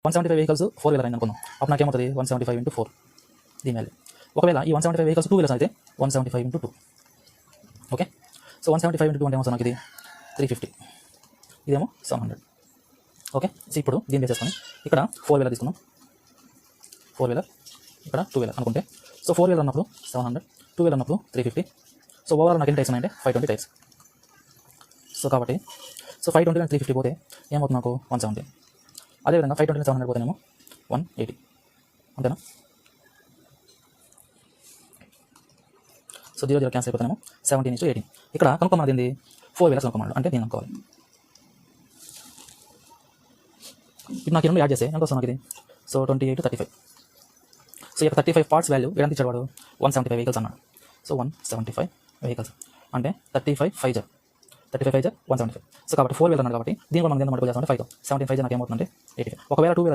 175 vehicles 4 wheeler అయింది అనుకుందాం. అప్పుడు నాకేమవుతుంది 175 × 4 దీని వాల్యూ. ఒకవేళ ఈ 175 వెహికల్స్ 2 వీలర్స్ అయితే 175 × 2. ఓకే, సో 175 × 2 అంటే ఏమవుతుంది నాకు ఇది 350, ఇదేమో 700. ఓకే, సో ఇప్పుడు దీన్ని వేసేసుకొని ఇక్కడ 4 వీలర్ తీసుకున్నాం, 4 వీలర్ ఇక్కడ 2 వీలర్ అనుకుంటే, సో 4 వీలర్ అన్నప్పుడు 700, 2 వీలర్ అన్నప్పుడు 350. సో ఓవరాల్ నాకు ఎన్ని టైర్స్ ఉన్నాయంటే 520 టైర్స్. సో కాబట్టి 520 and 350 పోతే ఏమవుతుంది నాకు 170. అదేవిధంగా 520 and 700 పోతేనేమో 180. అంతేనా? సో 0 0 క్యాన్సిల్ అయిపోతేనేమో 17:18. ఇక్కడ కనుక్కోమన్నది ఏంది? 4 వీలర్స్ కనుక్కోమన్నాడు, అంటే నేను అనుకోవాలి. ఇప్పుడు నాకు ఈ రెండు యాడ్ చేస్తే ఎంత వస్తుంది నాకు ఇది? సో 28 35. సో ఇక 35 పార్ట్స్ వాల్యూ ఎంత ఇచ్చాడు వాడు? 175 వెహికల్స్ అన్నాడు. సో 175 వెహికల్స్ అంటే 35 5 175. సో కాబట్టి 4 వీలర్ అన్నాడు కాబట్టి దీని కూడా మనం ఎంత మల్టిపుల్ చేస్తామంటే 5. 17 5 నాకు ఏమవుతుందంటే 85. ఒకవేళ 2 వీలర్